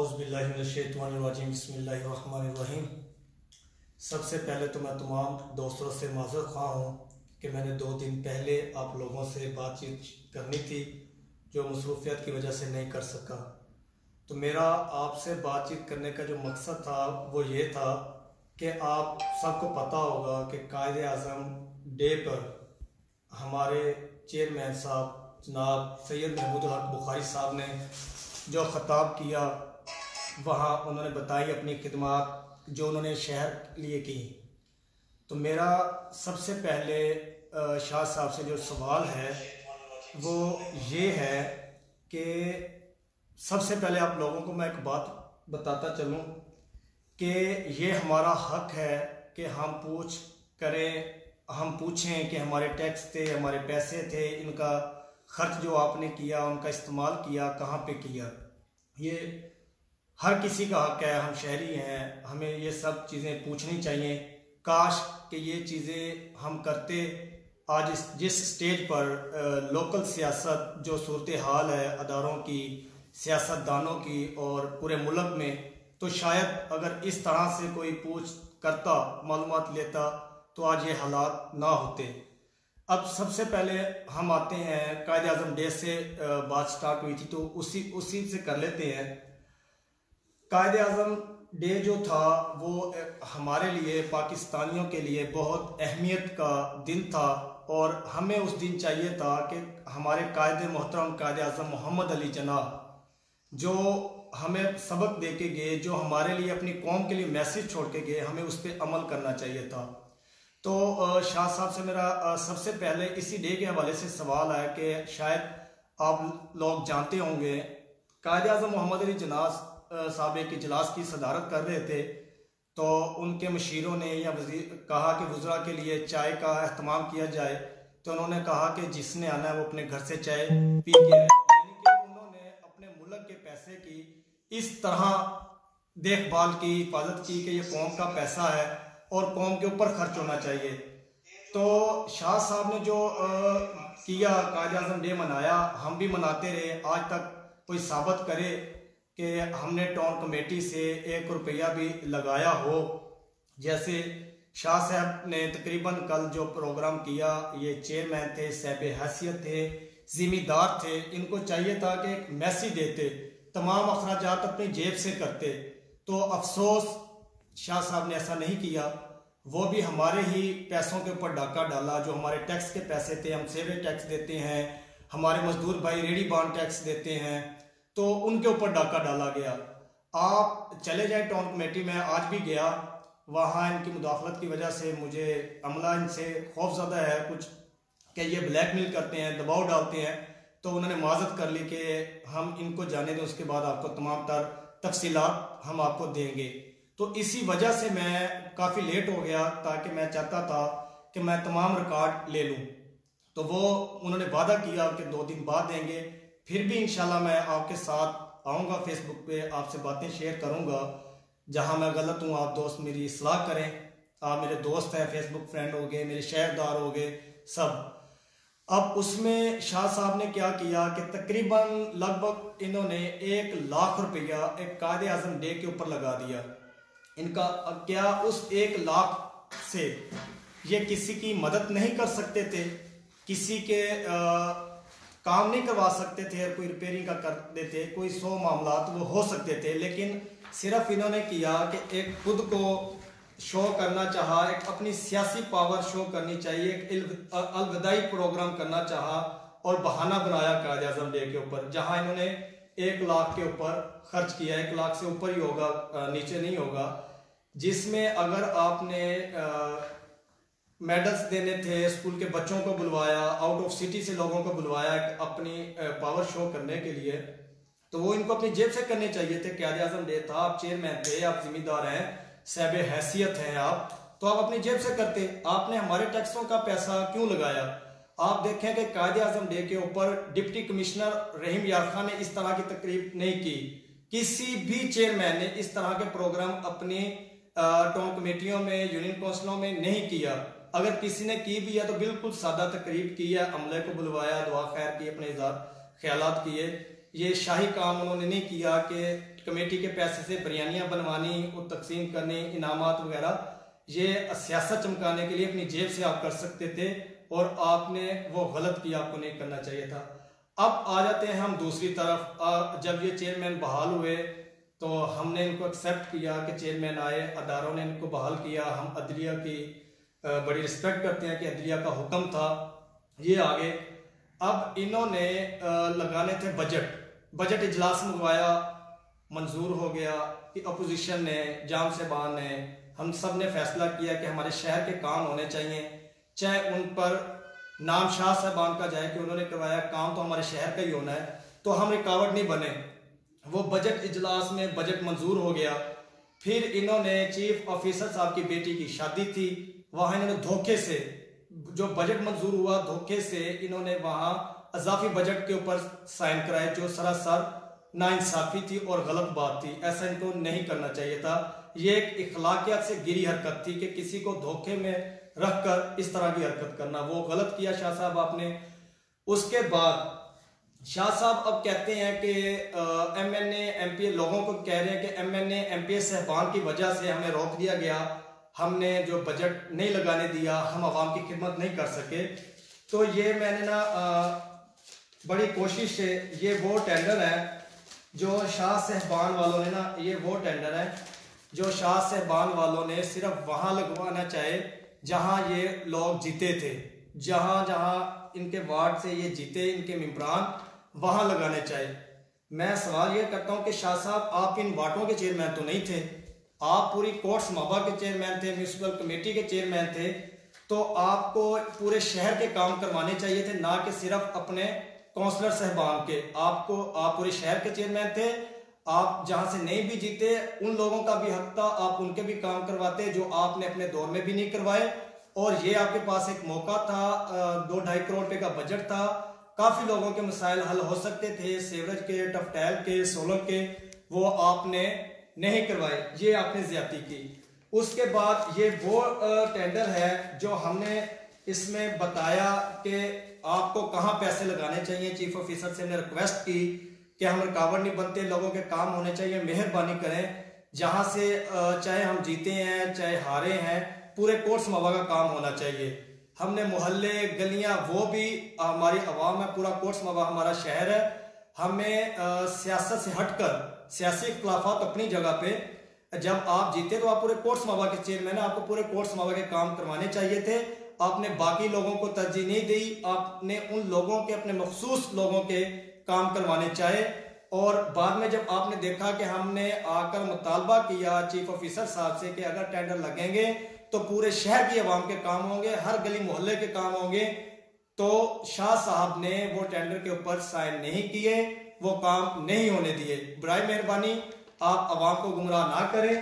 औज़ुबिल्लाहिमिनश्शैतानिर्रजीम बिस्मिल्लाहिर्रहमानिर्रहीम। सबसे पहले तो मैं तमाम दोस्तों से माज़रत ख़्वाह हूँ कि मैंने 2 दिन पहले आप लोगों से बातचीत करनी थी जो मसरूफियत की वजह से नहीं कर सका। तो मेरा आपसे बातचीत करने का जो मकसद था वो ये था कि आप सबको पता होगा कि कायद-ए-आज़म डे पर हमारे चेयरमैन साहब जनाब सैयद महमूद हक बुखारी साहब ने जो ख़िताब किया, वहाँ उन्होंने बताई अपनी खिदमत जो उन्होंने शहर के लिए की। तो मेरा सबसे पहले शाह साहब से जो सवाल है वो ये है कि सबसे पहले आप लोगों को मैं एक बात बताता चलूँ कि ये हमारा हक है कि हम पूछें कि हमारे टैक्स थे, हमारे पैसे थे, इनका खर्च जो आपने किया, उनका इस्तेमाल किया, कहाँ पे किया। ये हर किसी का हक है, हम शहरी हैं, हमें ये सब चीज़ें पूछनी चाहिए। काश कि ये चीज़ें हम करते। आज जिस स्टेज पर लोकल सियासत जो सूरत हाल है अदारों की, सियासतदानों की और पूरे मुल्क में, तो शायद अगर इस तरह से कोई पूछ करता, मालूमात लेता, तो आज ये हालात ना होते। अब सबसे पहले हम आते हैं कायद-ए-आज़म डे से बात स्टार्ट हुई थी, तो उसी से कर लेते हैं। कायद-ए-आज़म डे जो था वो हमारे लिए, पाकिस्तानियों के लिए बहुत अहमियत का दिन था और हमें उस दिन चाहिए था कि हमारे कायद मोहतरम कायद-ए-आज़म मोहम्मद अली जिन्ना जो हमें सबक दे के गए, जो हमारे लिए अपनी कौम के लिए मैसेज छोड़ के गए, हमें उस पर अमल करना चाहिए था। तो शाह साहब से मेरा सबसे पहले इसी डे के हवाले से सवाल है कि शायद आप लोग जानते होंगे कायद-ए-आज़म मोहम्मद अली जिन्ना साहब एक इजलास की सदारत कर रहे थे, तो उनके मशीरों ने या कहा कि वज़रा के लिए चाय का अहतमाम किया जाए। तो उन्होंने कहा कि जिसने आना है वो अपने घर से चाय पी के आए, यानी कि उन्होंने अपने मुल्क के पैसे की इस तरह देखभाल की, हिफाजत की कि ये कौम का पैसा है और कौम के ऊपर खर्च होना चाहिए। तो शाह साहब ने जो किया, कायद-ए-आज़म डे मनाया, हम भी मनाते रहे। आज तक कोई साबित करे कि हमने टाउन कमेटी से 1 रुपया भी लगाया हो। जैसे शाह साहब ने तकरीबन कल जो प्रोग्राम किया, ये चेयरमैन थे, साहिब हैसियत थे, जिम्मेदार थे, इनको चाहिए था कि एक मैसेज देते, तमाम अखराजात अपनी जेब से करते। तो अफसोस शाह साहब ने ऐसा नहीं किया। वो भी हमारे ही पैसों के ऊपर डाका डाला, जो हमारे टैक्स के पैसे थे, हम सेवे टैक्स देते हैं, हमारे मजदूर भाई रेडी बांड टैक्स देते हैं, तो उनके ऊपर डाका डाला गया। आप चले जाए टाउन कमेटी में, आज भी गया, वहाँ इनकी मुदाखलत की वजह से मुझे अमला इनसे खौफज़दा है कुछ कि ये ब्लैकमेल करते हैं, दबाव डालते हैं। तो उन्होंने माजत कर ली कि हम इनको जाने दें, उसके बाद आपको तमाम तर तफसीलात हम आपको देंगे। तो इसी वजह से मैं काफ़ी लेट हो गया, ताकि मैं चाहता था कि मैं तमाम रिकॉर्ड ले लूँ। तो वो उन्होंने वादा किया कि 2 दिन बाद देंगे। फिर भी इंशाल्लाह मैं आपके साथ आऊँगा, फेसबुक पे आपसे बातें शेयर करूँगा। जहाँ मैं गलत हूँ आप दोस्त मेरी इस्लाह करें। आप मेरे दोस्त हैं, फेसबुक फ्रेंड हो गए, मेरे शहरदार हो गए सब। अब उसमें शाह साहब ने क्या किया कि तकरीबन लगभग इन्होंने 1 लाख रुपया एक कायद-ए-आज़म डे के ऊपर लगा दिया। इनका क्या उस 1 लाख से ये किसी की मदद नहीं कर सकते थे, किसी के काम नहीं करवा सकते थे, कोई रिपेयरिंग का कर देते, कोई 100 मामला वो हो सकते थे, लेकिन सिर्फ इन्होंने किया कि एक खुद को शो करना चाहा, एक अपनी सियासी पावर शो करनी चाहिए, एक अलविदाई प्रोग्राम करना चाहा और बहाना बनाया कायद-ए-आज़म डे के ऊपर, जहां इन्होंने 1 लाख के ऊपर खर्च किया। 1 लाख से ऊपर ही होगा, नीचे नहीं होगा। जिसमें अगर आपने मेडल्स देने थे, स्कूल के बच्चों को बुलवाया, आउट ऑफ सिटी से लोगों को बुलवाया अपनी पावर शो करने के लिए, तो वो इनको अपनी जेब से करने चाहिए थे। कायद-ए-आज़म डे था, आप चेयरमैन थे, आप जिम्मेदार हैं, साहिब हैसियत हैं आप, तो आप अपनी जेब से करते। आपने हमारे टैक्सों का पैसा क्यों लगाया? आप देखें कि कायद-ए-आज़म डे के ऊपर डिप्टी कमिश्नर रहीम यार खान ने इस तरह की तकरीब नहीं की। किसी भी चेयरमैन ने इस तरह के प्रोग्राम अपनी टाउन कमेटियों में, यूनियन काउंसिलों में नहीं किया। अगर किसी ने की भी है तो बिल्कुल सादा तकरीब की है, अमले को बुलवाया, दुआ खैर की, अपने ख्यालात किए। ये शाही काम उन्होंने नहीं किया कि कमेटी के पैसे से बिरयानियाँ बनवानी और तकसीम करनी, इनामात वगैरह। ये सियासत चमकाने के लिए अपनी जेब से आप कर सकते थे और आपने वो गलत किया, आपको नहीं करना चाहिए था। अब आ जाते हैं हम दूसरी तरफ। जब ये चेयरमैन बहाल हुए तो हमने इनको एक्सेप्ट किया कि चेयरमैन आए, अदारों ने इनको बहाल किया। हम अदलिया की बड़ी रिस्पेक्ट करते हैं कि अदलिया का हुक्म था, ये आगे। अब इन्होंने लगाने थे बजट इजलास मंगवाया, मंजूर हो गया कि अपोजिशन ने, जाम साहबान ने, हम सब ने फैसला किया कि हमारे शहर के काम होने चाहिए, चाहे उन पर नाम शाह साहबान का जाए कि उन्होंने करवाया काम, तो हमारे शहर का ही होना है, तो हम रिकावट नहीं बने। वो बजट इजलास में बजट मंजूर हो गया। फिर इन्होंने चीफ ऑफिसर साहब की बेटी की शादी थी, वहां इन्होंने धोखे से, जो बजट मंजूर हुआ धोखे से इन्होंने वहां अजाफी बजट के ऊपर साइन कराए, जो सरासर नाइंसाफी थी और गलत बात थी। ऐसा इनको नहीं करना चाहिए था। ये एक इखलाकियत से गिरी हरकत थी कि किसी को धोखे में रखकर इस तरह की हरकत करना, वो गलत किया शाह साहब आपने। उसके बाद शाह साहब अब कहते हैं कि एमएनए एमपीए, लोगों को कह रहे हैं कि एमएनए एमपीए साहबान की वजह से हमें रोक दिया गया, हमने जो बजट नहीं लगाने दिया, हम आवाम की खिदमत नहीं कर सके। तो ये मैंने ना बड़ी कोशिश से, ये वो टेंडर है जो शाह साहबान वालों ने ना, ये वो टेंडर है जो शाह साहबान वालों ने सिर्फ वहां लगवाना चाहे जहां ये लोग जीते थे, जहां जहां इनके वार्ड से ये जीते, इनके मेंबरान, वहां लगाने चाहिए। मैं सवाल ये करता हूं कि शाह साहब, आप इन वार्डों के चेयरमैन तो नहीं थे, आप पूरी कोर्ट्स माबा के चेयरमैन थे, म्यूनिसिपल कमेटी के चेयरमैन थे, तो आपको पूरे शहर के काम करवाने चाहिए थे, ना कि सिर्फ अपने काउंसलर साहबान के। आप पूरे शहर के चेयरमैन थे, आप जहां से नहीं भी जीते उन लोगों का भी हक था, आप उनके भी काम करवाते, जो आपने अपने दौर में भी नहीं करवाए। और ये आपके पास एक मौका था, 2-2.5 करोड़ रुपए का बजट था, काफी लोगों के मसाइल हल हो सकते थे, सेवरेज के, टफटैल के, सोलर के, वो आपने नहीं करवाए, ये आपने ज्यादती की। उसके बाद ये वो टेंडर है जो हमने इसमें बताया कि आपको कहाँ पैसे लगाने चाहिए। चीफ ऑफिसर से हमने रिक्वेस्ट की कि हम रुकावट नहीं बनते, लोगों के काम होने चाहिए, मेहरबानी करें, जहां से चाहे हम जीते हैं चाहे हारे हैं, पूरे कोर्स मवा का काम होना चाहिए। हमने मोहल्ले, गलियां, वो भी हमारी आवाम है, पूरा कोर्स मवा हमारा शहर है। हमें सियासत से हटकर, सियासी इख्तलाफात अपनी जगह पे, जब आप जीते तो आप पूरे कोर्स मवा के चेयरमैन, आपको पूरे कोर्स मवा के काम करवाने चाहिए थे। आपने बाकी लोगों को तरजीह नहीं दी, आपने उन लोगों के, अपने मखसूस लोगों के काम करवाने चाहे। और बाद में जब आपने देखा कि हमने आकर मुतालबा किया चीफ ऑफिसर साहब से कि अगर टेंडर लगेंगे तो पूरे शहर की आवाम के काम होंगे, हर गली मोहल्ले के काम होंगे, तो शाह साहब ने वो टेंडर के ऊपर साइन नहीं किए, वो काम नहीं होने दिए। बराए मेहरबानी आप आवाम को गुमराह ना करें।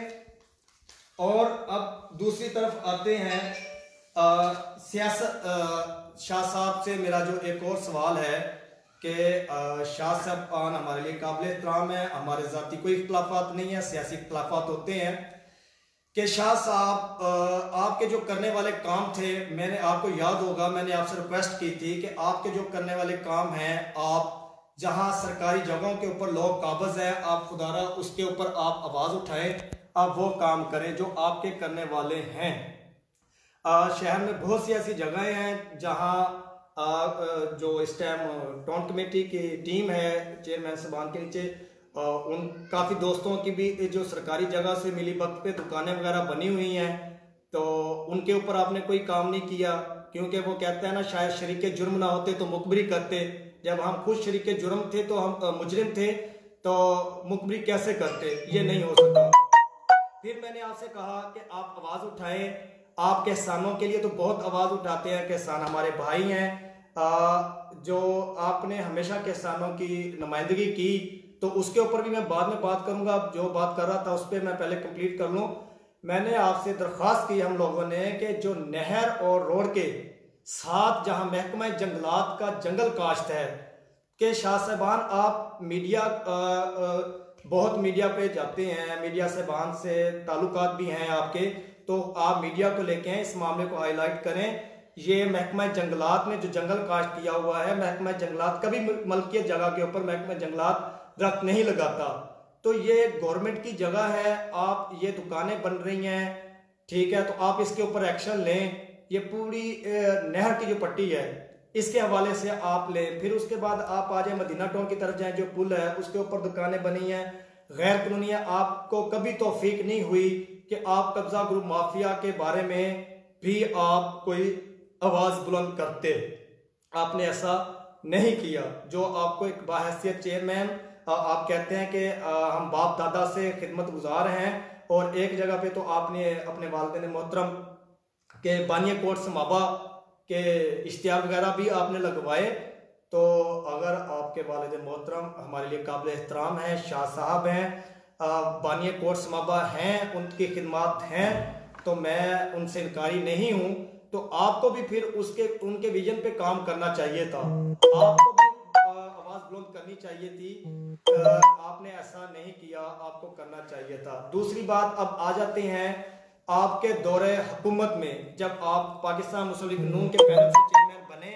और अब दूसरी तरफ आते हैं, सियासत, शाह साहब से मेरा जो एक और सवाल है कि शाह साहब हमारे लिए काबिल एहतराम है, हमारे ज़ाती कोई इख्तलाफात नहीं है, सियासी इख्तलाफात होते हैं। कि शाह साहब आपके जो करने वाले काम थे, मैंने, आपको याद होगा मैंने आपसे रिक्वेस्ट की थी कि आपके जो करने वाले काम हैं, आप जहां सरकारी जगहों के ऊपर लोग काबज हैं, आप खुदारा उसके ऊपर आप आवाज़ उठाएं, आप वो काम करें जो आपके करने वाले हैं। शहर में बहुत सी ऐसी जगहें हैं जहां जो इस टाइम टाउन कमेटी की टीम है चेयरमैन साहबान के नीचे, उन काफ़ी दोस्तों की भी जो सरकारी जगह से मिली वक्त पे दुकानें वगैरह बनी हुई हैं, तो उनके ऊपर आपने कोई काम नहीं किया, क्योंकि वो कहते हैं ना, शायद शरीके जुर्म ना होते तो मुखबरी करते। जब हम खुद शरीके जुर्म थे, तो हम मुजरिम थे, तो मुखबरी कैसे करते, ये नहीं हो सका। फिर मैंने आपसे कहा कि आप आवाज़ उठाएं, आप किसानों के लिए तो बहुत आवाज़ उठाते हैं, किसान हमारे भाई हैं, जो आपने हमेशा किसानों की नुमाइंदगी की, तो उसके ऊपर भी मैं बाद में बात करूंगा। जो बात कर रहा था उस पर मैं पहले कंप्लीट कर लूं। मैंने आपसे दरख्वास्त की हम लोगों ने कि जो नहर और रोड के साथ जहां महकमा जंगलात का जंगल काश्त है, कि शाह साहबान आप मीडिया, बहुत मीडिया पे जाते हैं, मीडिया साहबान से ताल्लुकात भी हैं आपके, तो आप मीडिया को लेके आए, इस मामले को हाईलाइट करें ये महकमा जंगलात ने जो जंगल काश्त किया हुआ है, महकमा जंगलात कभी मलकियत जगह के ऊपर महकमा जंगलात दरख्त नहीं लगाता। तो ये गवर्नमेंट की जगह है, आप ये दुकानें बन रही हैं, ठीक है, तो आप इसके ऊपर एक्शन लें। ये पूरी नहर की जो पट्टी है इसके हवाले से आप लें। फिर उसके बाद आप आ जाए मदीना टाउन की तरफ जाएं, जो पुल है उसके ऊपर दुकानें बनी हैं गैर कानूनी है। आपको कभी तौफीक नहीं हुई कि आप कब्जा ग्रुप माफिया के बारे में भी आप कोई आवाज बुलंद करते, आपने ऐसा नहीं किया। जो आपको एक बाहैसियत चेयरमैन आप कहते हैं कि हम बाप दादा से खिदमत गुजार हैं, और एक जगह पे तो आपने अपने वालिदैन मोहतरम के बानिया कोट समाबा के इश्तिहार वगैरह भी आपने लगवाए। तो अगर आपके वालिद मोहतरम हमारे लिए काबिल एहतराम हैं, शाह साहब हैं, बानिया कोट समाबा हैं, उनकी खिदमत हैं, तो मैं उनसे इनकारी नहीं हूँ। तो आपको भी फिर उनके विजन पे काम करना चाहिए था, आपको भी आवाज बुलंद करनी चाहिए थी। आपने ऐसा नहीं किया, आपको करना चाहिए था। दूसरी बात, अब आ जाते हैं आपके दौरे हुकूमत में, जब आप पाकिस्तान मुस्लिम लीग नून के पैनल से चेयरमैन बने,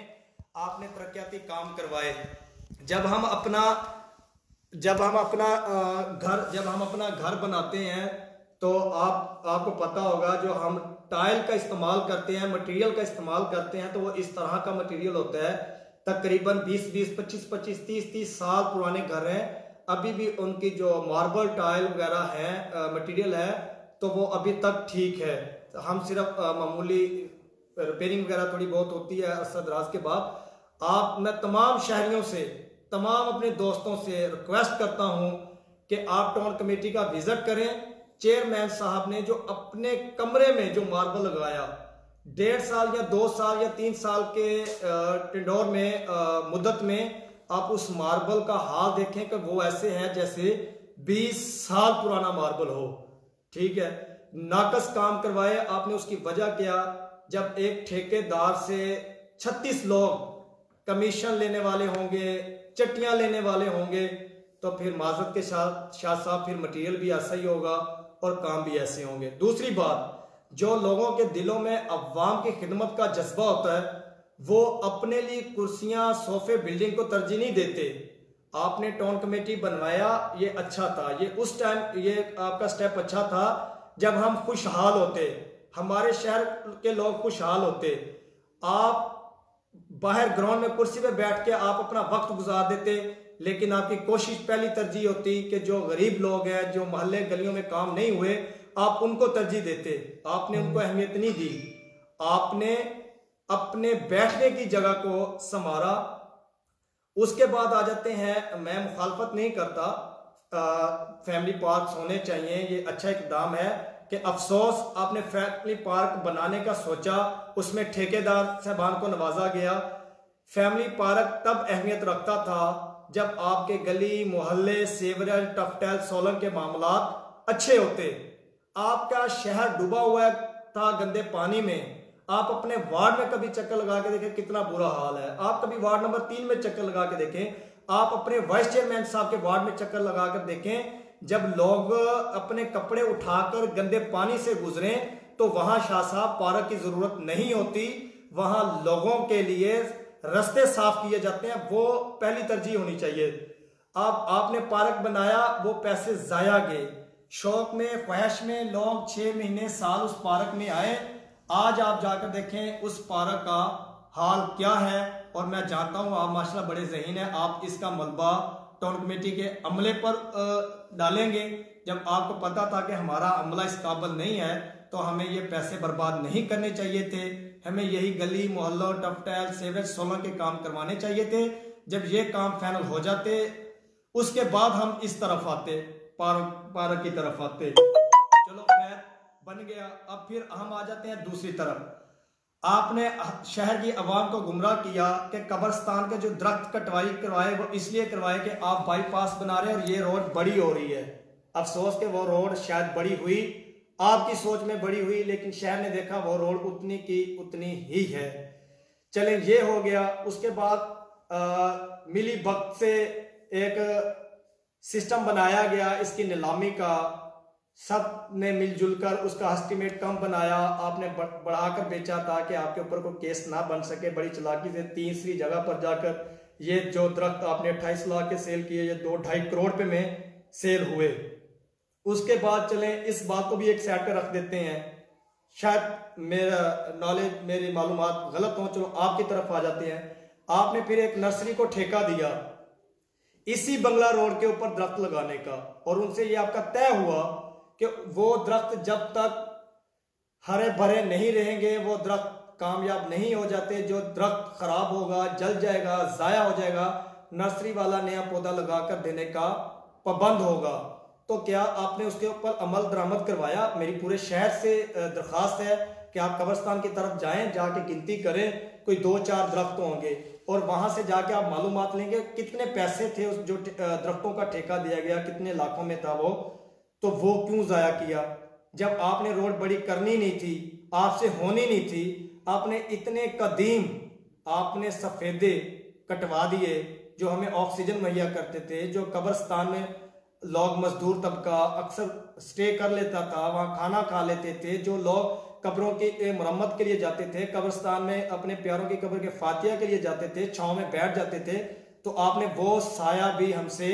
आपने तरक्याती काम करवाए। जब हम अपना घर बनाते हैं तो आपको पता होगा, जो हम टाइल का इस्तेमाल करते हैं, मटेरियल का इस्तेमाल करते हैं, तो वो इस तरह का मटेरियल होता है, तकरीबन 20-20, 25-25, 30-30 साल पुराने घर हैं, अभी भी उनकी जो मार्बल टाइल वगैरह है मटेरियल है, तो वो अभी तक ठीक है। हम सिर्फ मामूली रिपेयरिंग वगैरह थोड़ी बहुत होती है अरसा दराज के बाद। मैं तमाम शहरियों से, तमाम अपने दोस्तों से रिक्वेस्ट करता हूं कि आप टाउन कमेटी का विजिट करें। चेयरमैन साहब ने जो अपने कमरे में जो मार्बल लगाया, 1.5 साल या 2 साल या 3 साल के टिंडोर में मुद्दत में, आप उस मार्बल का हाल देखें कि वो ऐसे है जैसे 20 साल पुराना मार्बल हो, ठीक है। नाकस काम करवाए आपने। उसकी वजह क्या, जब एक ठेकेदार से 36 लोग कमीशन लेने वाले होंगे, चट्टियां लेने वाले होंगे, तो फिर माजरत के साथ शाह साहब फिर मटेरियल भी ऐसा ही होगा और काम भी ऐसे होंगे। दूसरी बात, जो लोगों के दिलों में अवाम की खिदमत का जज्बा होता है, वो अपने लिए कुर्सियां, सोफे, बिल्डिंग को तरजीह नहीं देते। आपने टाउन कमेटी बनवाया, ये अच्छा था, ये उस टाइम ये आपका स्टेप अच्छा था जब हम खुशहाल होते, हमारे शहर के लोग खुशहाल होते। आप बाहर ग्राउंड में कुर्सी पे बैठ के आप अपना वक्त गुजार देते, लेकिन आपकी कोशिश पहली तरजीह होती कि जो गरीब लोग हैं, जो मोहल्ले गलियों में काम नहीं हुए, आप उनको तरजीह देते। आपने उनको अहमियत नहीं दी, आपने अपने बैठने की जगह को संवारा। उसके बाद आ जाते हैं, मैं मुखालफत नहीं करता, फैमिली पार्क होने चाहिए, ये अच्छा इकदाम है कि अफसोस आपने फैमिली पार्क बनाने का सोचा, उसमें ठेकेदार साहबान को नवाजा गया। फैमिली पार्क तब अहमियत रखता था जब आपके गली, मोहल्ले, सेवरेज, टफटेल, सोलन के मामलात अच्छे होते। आपका शहर डूबा हुआ था गंदे पानी में। आप अपने वार्ड में कभी चक्कर लगा के देखें कितना बुरा हाल है। आप कभी वार्ड नंबर 3 में चक्कर लगा के देखें, आप अपने वाइस चेयरमैन साहब के वार्ड में चक्कर लगा कर देखें, जब लोग अपने कपड़े उठाकर गंदे पानी से गुजरे तो वहां शाह साहब पार्क की जरूरत नहीं होती, वहां लोगों के लिए रास्ते साफ किए जाते हैं, वो पहली तरजीह होनी चाहिए। आपने पार्क बनाया, वो पैसे जाया गए, शौक में, ख्वाहिश में लोग 6 महीने, साल उस पार्क में आए। आज आप जाकर देखें उस पार्क का हाल क्या है, और मैं जानता हूं आप माशाल्लाह बड़े ज़हीन हैं, आप इसका मलबा टाउन कमेटी के अमले पर डालेंगे। जब आपको पता था कि हमारा अमला इस काबिल नहीं है, तो हमें ये पैसे बर्बाद नहीं करने चाहिए थे, हमें यही गली, मोहल्लों, टफटेल, सेवरेज, सोलर के काम करवाने चाहिए थे। जब ये काम फाइनल हो जाते, उसके बाद हम इस तरफ आते, पार्क की तरफ आते। चलो खैर, बन गया। अब फिर हम आ जाते हैं दूसरी तरफ। आपने शहर की आवाम को गुमराह किया कि कब्रिस्तान के जो दरख्त कटवाई करवाए, वो इसलिए करवाए कि आप बाईपास बना रहे हैं और ये रोड बड़ी हो रही है। अफसोस कि वो रोड शायद बड़ी हुई, आपकी सोच में बड़ी हुई, लेकिन शहर ने देखा वो रोड उतनी की उतनी ही है। चले, ये हो गया। उसके बाद मिली वक्त से एक सिस्टम बनाया गया इसकी नीलामी का। सब ने मिलजुल कर उसका एस्टीमेट कम बनाया, आपने बढ़ाकर बेचा ताकि आपके ऊपर कोई केस ना बन सके। बड़ी चालाकी से तीसरी जगह पर जाकर ये जो दरख्त आपने 28 लाख के सेल किए, ये 2-2.5 करोड़ पे में सेल हुए। उसके बाद चलें, इस बात को भी एक साइड पर रख देते हैं, शायद मेरा नॉलेज, मेरी मालूमात गलत हो, चलो आपकी तरफ आ जाते हैं। आपने फिर एक नर्सरी को ठेका दिया इसी बंगला रोड के ऊपर दरख्त लगाने का, और उनसे ये आपका तय हुआ कि वो दरख्त जब तक हरे भरे नहीं रहेंगे वो दरख्त कामयाब नहीं हो जाते। जो दरख्त खराब होगा, जल जाएगा, जाया हो जाएगा, नर्सरी वाला नया पौधा लगाकर देने का पाबंद होगा। तो क्या आपने उसके ऊपर अमल दरामद करवाया? मेरी पूरे शहर से दरखास्त है कि आप कब्रिस्तान की तरफ जाएं, जाके गिनती करें, कोई 2-4 दरख्त होंगे, और वहां से जाके आप मालूमात लेंगे कितने पैसे थे उस जो दरख्तों का ठेका दिया गया, कितने लाखों में था वो, तो वो क्यों जाया किया? जब आपने रोड बड़ी करनी नहीं थी, आपसे होनी नहीं थी, आपने इतने कदीम आपने सफेदे कटवा दिए जो हमें ऑक्सीजन मुहैया करते थे, जो कब्रिस्तान में लोग मजदूर तबका अक्सर स्टे कर लेता था, वहां खाना खा लेते थे, जो लोग कब्रों की मरम्मत के लिए जाते थे, कब्रिस्तान में अपने प्यारों की कब्र के फातिया के लिए जाते थे, छांव में बैठ जाते थे, तो आपने वो साया भी हमसे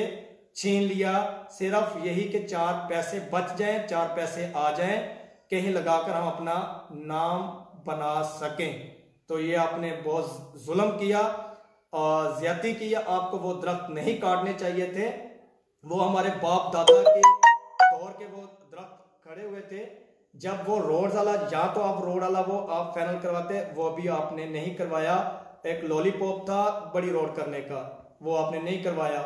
छीन लिया, सिर्फ यही कि 4 पैसे बच जाएं, 4 पैसे आ जाएं, कहीं लगाकर हम अपना नाम बना सकें। तो ये आपने बहुत जुल्म किया और ज्यादती की। आपको वो दरख्त नहीं काटने चाहिए थे, वो हमारे बाप दादा के दौर के वो दरख्त खड़े हुए थे। जब वो रोड वाला, या तो आप रोड वाला वो आप फाइनल करवाते, वो भी आपने नहीं करवाया। एक लॉलीपॉप था बड़ी रोड करने का, वो आपने नहीं करवाया।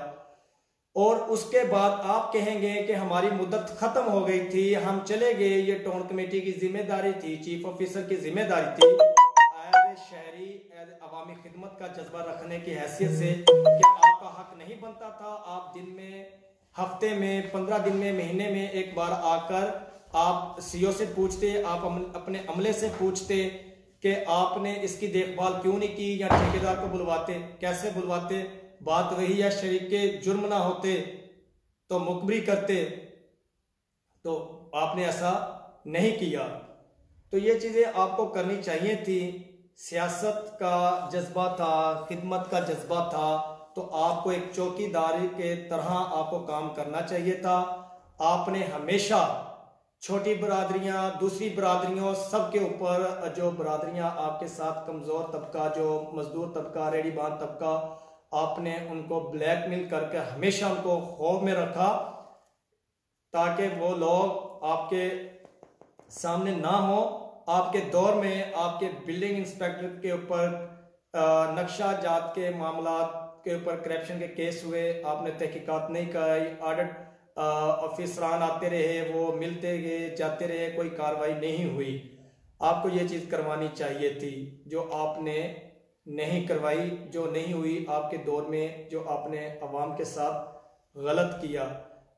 और उसके बाद आप कहेंगे कि हमारी मुद्दत खत्म हो गई थी, हम चले गए, ये टाउन कमेटी की जिम्मेदारी थी, चीफ ऑफिसर की जिम्मेदारी थी। एज शहरी, एज अवामी खिदमत का जज्बा रखने की हैसियत से क्या आपका हक नहीं बनता था? आप दिन में, हफ्ते में, 15 दिन में, महीने में एक बार आकर आप सीओ से पूछते, आप अपने अमले से पूछते कि आपने इसकी देखभाल क्यों नहीं की, या ठेकेदार को बुलवाते, कैसे बुलवाते? बात वही है, शरीक के जुर्म ना होते तो मुखबरी करते, तो आपने ऐसा नहीं किया। तो ये चीजें आपको करनी चाहिए थी। सियासत का जज्बा था, खिदमत का जज्बा था, तो आपको एक चौकीदारी के तरह आपको काम करना चाहिए था। आपने हमेशा छोटी बरादरियां, दूसरी बरादरियों, सबके ऊपर, जो बरादरियां आपके साथ कमजोर तबका, जो मजदूर तबका, रेडीबान तबका, आपने उनको ब्लैकमेल करके हमेशा उनको खौफ में रखा ताकि वो लोग आपके सामने ना हो। आपके दौर में आपके बिल्डिंग इंस्पेक्टर के ऊपर नक्शा जात के मामला के ऊपर करप्शन के केस हुए, आपने तहकीकात नहीं कराई। ऑडिट ऑफिसरान आते रहे, वो मिलते गए, जाते रहे, कोई कार्रवाई नहीं हुई। आपको ये चीज करवानी चाहिए थी जो आपने नहीं करवाई, जो नहीं हुई आपके दौर में, जो आपने अवाम के साथ गलत किया।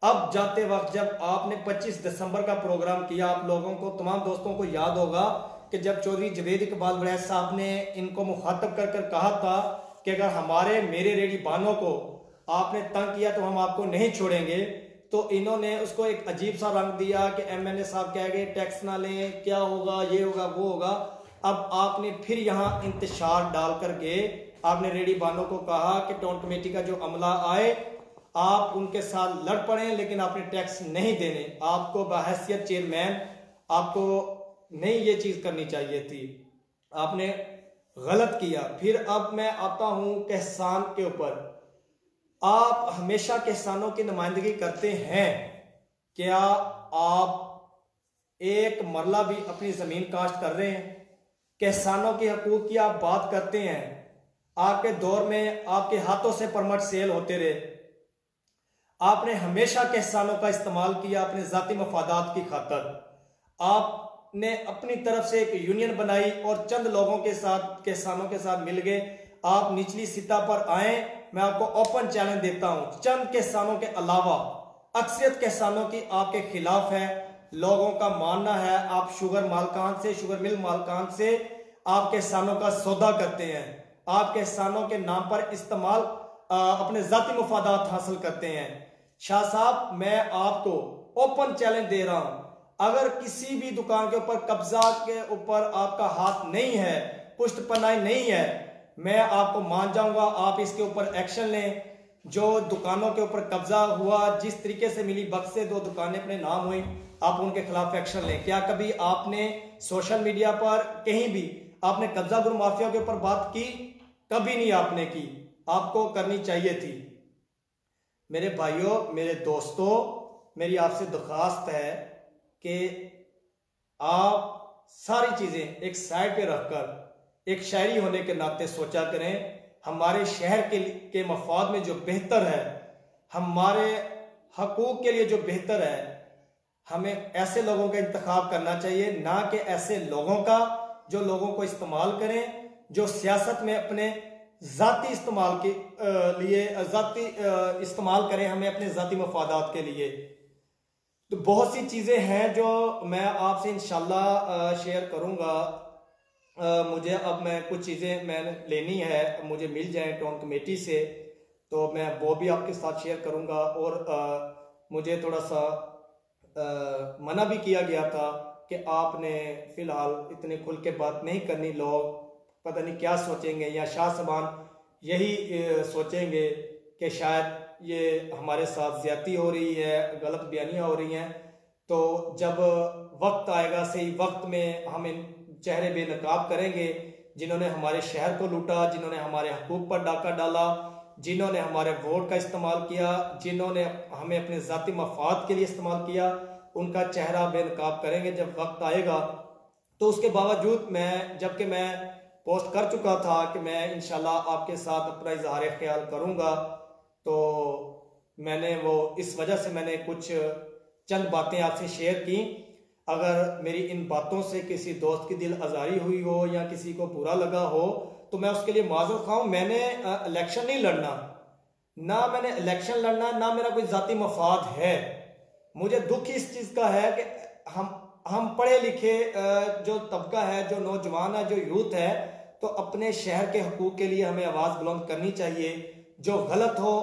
अब जाते वक्त जब आपने 25 दिसंबर का प्रोग्राम किया, आप लोगों को, तमाम दोस्तों को याद होगा कि जब चौधरी जवेद इकबाल वैद साहब ने इनको मुखातब कर कर कहा था कि अगर हमारे मेरे रेडीबानों को आपने तंग किया तो हम आपको नहीं छोड़ेंगे, तो इन्होंने उसको एक अजीब सा रंग दिया कि एमएनए साहब कह गए टैक्स ना लें, क्या होगा, ये होगा, वो होगा। अब आपने फिर यहाँ इंतशार डाल कर गए, आपने रेडीबानों को कहा कि टाउन कमेटी का जो अमला आए आप उनके साथ लड़ पड़े, लेकिन आपने टैक्स नहीं देने। आपको बहैसियत चेयरमैन आपको नहीं ये चीज करनी चाहिए थी, आपने गलत किया। फिर अब मैं आता हूं किसान के ऊपर। आप हमेशा किसानों की नुमाइंदगी करते हैं, क्या आप एक मरला भी अपनी जमीन काश्त कर रहे हैं? किसानों के हकूक की आप बात करते हैं, आपके दौर में आपके हाथों से परमट सेल होते रहे, आपने हमेशा किसानों का इस्तेमाल किया अपने जाती मफादात की खातर। आपने अपनी तरफ से एक यूनियन बनाई और चंद लोगों के साथ, किसानों के साथ मिल गए। आप निचली सतह पर आए, मैं आपको ओपन चैलेंज देता हूं, चंद किसानों के अलावा अक्सरियत किसानों की आपके खिलाफ है। लोगों का मानना है आप शुगर मालकान से, शुगर मिल मालकान से आप किसानों का सौदा करते हैं, आप किसानों के नाम पर इस्तेमाल अपने जाती मफादात हासिल करते हैं। शाह साहब मैं आपको ओपन चैलेंज दे रहा हूं, अगर किसी भी दुकान के ऊपर कब्जा के ऊपर आपका हाथ नहीं है, पुष्ट पनाही नहीं है, मैं आपको मान जाऊंगा, आप इसके ऊपर एक्शन लें। जो दुकानों के ऊपर कब्जा हुआ, जिस तरीके से मिली बख्श से 2 दुकानें अपने नाम हुई, आप उनके खिलाफ एक्शन लें। क्या कभी आपने सोशल मीडिया पर कहीं भी आपने कब्जा गुरु माफिया के ऊपर बात की? कभी नहीं आपने की, आपको करनी चाहिए थी। मेरे भाइयों, मेरे दोस्तों, मेरी आपसे दरख्वास्त है कि आप सारी चीजें एक साइड पे रखकर एक शायरी होने के नाते सोचा करें। हमारे शहर के मफाद में जो बेहतर है, हमारे हकूक के लिए जो बेहतर है, हमें ऐसे लोगों का इंतखाब करना चाहिए, ना कि ऐसे लोगों का जो लोगों को इस्तेमाल करें, जो सियासत में अपने जाती इस्तेमाल के लिए जाती इस्तेमाल करें, हमें अपने जाती मफादात के लिए। तो बहुत सी चीज़ें हैं जो मैं आपसे इंशाल्लाह शेयर करूंगा। मुझे अब मैं कुछ चीज़ें मैंने लेनी है, मुझे मिल जाए टाउन कमेटी से, तो मैं वो भी आपके साथ शेयर करूंगा। और मुझे थोड़ा सा मना भी किया गया था कि आपने फ़िलहाल इतने खुल के बात नहीं करनी, लोग पता नहीं क्या सोचेंगे, या शाह सबान यही सोचेंगे कि शायद ये हमारे साथ ज्यादती हो रही है, गलत बयानियाँ हो रही हैं। तो जब वक्त आएगा, सही वक्त में हम इन चेहरे बेनकाब करेंगे जिन्होंने हमारे शहर को लूटा, जिन्होंने हमारे हकूक पर डाका डाला, जिन्होंने हमारे वोट का इस्तेमाल किया, जिन्होंने हमें अपने ज़ाती मफाद के लिए इस्तेमाल किया, उनका चेहरा बेनकाब करेंगे जब वक्त आएगा। तो उसके बावजूद जबकि मैं पोस्ट कर चुका था कि मैं इंशाल्लाह आपके साथ अपना इजहार ख्याल करूंगा, तो मैंने वो इस वजह से मैंने कुछ चंद बातें आपसे शेयर की। अगर मेरी इन बातों से किसी दोस्त की दिल आज़ारी हुई हो या किसी को बुरा लगा हो, तो मैं उसके लिए माजूर खाऊं। मैंने इलेक्शन नहीं लड़ना, ना मैंने इलेक्शन लड़ना, ना मेरा कोई जाती मफाद है। मुझे दुख इस चीज़ का है कि हम पढ़े लिखे जो तबका है, जो नौजवान है, जो यूथ है, तो अपने शहर के हकूक के लिए हमें आवाज़ बुलंद करनी चाहिए। जो गलत हो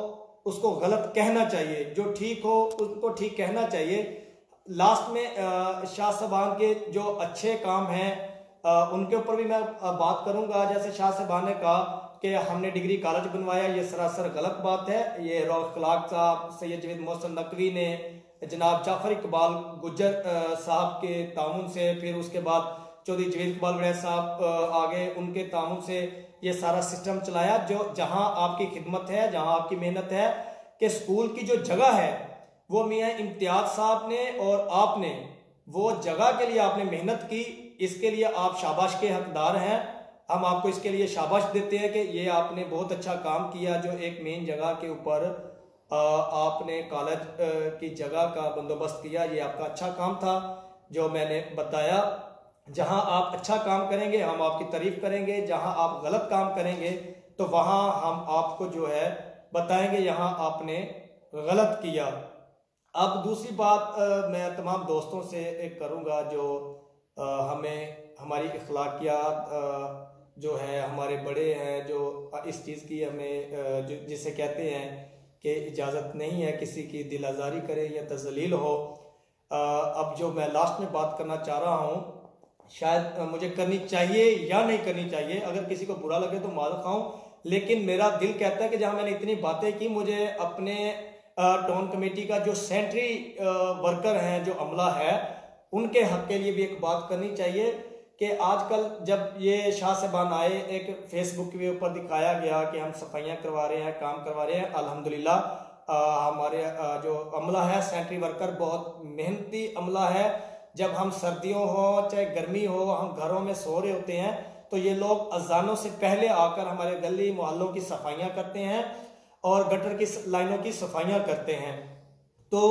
उसको गलत कहना चाहिए, जो ठीक हो उसको ठीक कहना चाहिए। लास्ट में शाह सबान के जो अच्छे काम हैं उनके ऊपर भी मैं बात करूंगा। जैसे शाह सबान ने कहा कि हमने डिग्री कॉलेज बनवाया, ये सरासर गलत बात है। ये रौफ खलाक साहब, सैयद जवेद मोहसिन नकवी ने, जनाब जाफर इकबाल गुज्जर साहब के तामुन से, फिर उसके बाद चौधरी जवेद इकबाल वड़ैच साहब आगे, उनके तामुन से ये सारा सिस्टम चलाया। जो जहां आपकी खिदमत है, जहां आपकी मेहनत है, कि स्कूल की जो जगह है वो मियाँ इम्तियाज साहब ने और आपने वो जगह के लिए आपने मेहनत की, इसके लिए आप शाबाश के हकदार हैं। हम आपको इसके लिए शाबाश देते हैं कि ये आपने बहुत अच्छा काम किया। जो एक मेन जगह के ऊपर आपने कॉलेज की जगह का बंदोबस्त किया, ये आपका अच्छा काम था। जो मैंने बताया, जहां आप अच्छा काम करेंगे हम आपकी तारीफ करेंगे, जहां आप गलत काम करेंगे तो वहां हम आपको जो है बताएंगे यहाँ आपने गलत किया। अब दूसरी बात मैं तमाम दोस्तों से एक करूँगा जो हमें हमारी अखलाकियात जो है, हमारे बड़े हैं जो इस चीज़ की हमें जिसे कहते हैं कि इजाज़त नहीं है किसी की दिल आज़ारी करे या तज़लील हो। अब जो मैं लास्ट में बात करना चाह रहा हूँ, शायद मुझे करनी चाहिए या नहीं करनी चाहिए, अगर किसी को बुरा लगे तो माफ़ खाऊं, लेकिन मेरा दिल कहता है कि जहाँ मैंने इतनी बातें की, मुझे अपने टाउन कमेटी का जो सेंट्री वर्कर हैं, जो अमला है, उनके हक के लिए भी एक बात करनी चाहिए कि आजकल जब ये शाह सबान आए, एक फेसबुक के ऊपर दिखाया गया कि हम सफाइयाँ करवा रहे हैं, काम करवा रहे हैं। अल्हम्दुलिल्लाह हमारे जो अमला है, सेंट्री वर्कर, बहुत मेहनती अमला है। जब हम सर्दियों हो चाहे गर्मी हो, हम घरों में सो रहे होते हैं, तो ये लोग अजानों से पहले आकर हमारे गली मोहल्लों की सफाइयाँ करते हैं और गटर की लाइनों की सफाइयाँ करते हैं। तो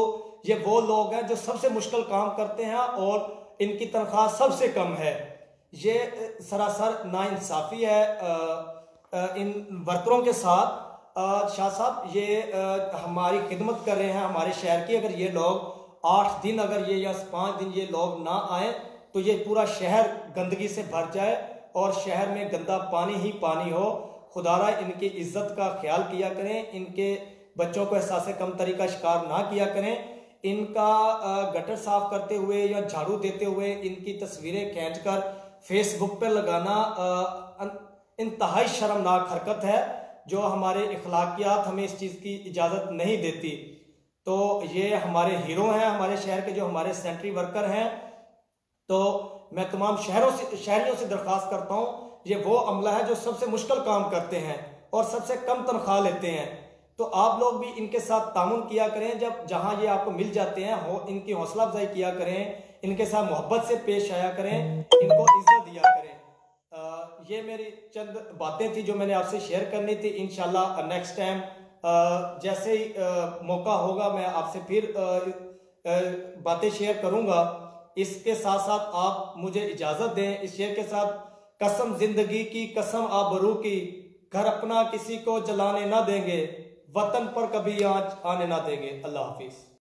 ये वो लोग हैं जो सबसे मुश्किल काम करते हैं और इनकी तनख्वाह सबसे कम है। ये सरासर नाइंसाफ़ी है इन वर्करों के साथ। शाह साहब ये हमारी खिदमत कर रहे हैं हमारे शहर की। अगर ये लोग 8 दिन अगर ये या 5 दिन ये लोग ना आए तो ये पूरा शहर गंदगी से भर जाए और शहर में गंदा पानी ही पानी हो। खुदारा इनकी इज्जत का ख्याल किया करें, इनके बच्चों को एहसास कमतरी का शिकार ना किया करें। इनका गटर साफ करते हुए या झाड़ू देते हुए इनकी तस्वीरें खींचकर फेसबुक पर लगाना इंतहाई शर्मनाक हरकत है, जो हमारे इखलाकियात हमें इस चीज़ की इजाज़त नहीं देती। तो ये हमारे हीरो हैं हमारे शहर के, जो हमारे सेंट्री वर्कर हैं। तो मैं तमाम शहरियों से दरख्वास्त करता हूँ, ये वो अमला है जो सबसे मुश्किल काम करते हैं और सबसे कम तनख्वाह लेते हैं। तो आप लोग भी इनके साथ तामुन किया करें, जब जहां ये आपको मिल जाते हैं इनकी हौसला अफजाई किया करें, इनके साथ मोहब्बत से पेश आया करें, इनको इज्जत दिया करें। ये मेरी चंद बातें थी जो मैंने आपसे शेयर करनी थी। इंशाल्लाह नेक्स्ट टाइम जैसे ही मौका होगा मैं आपसे फिर बातें शेयर करूंगा। इसके साथ साथ आप मुझे इजाजत दें इस शेर के साथ, कसम जिंदगी की कसम आबरू की, घर अपना किसी को जलाने ना देंगे, वतन पर कभी आंच आने ना देंगे। अल्लाह हाफिज।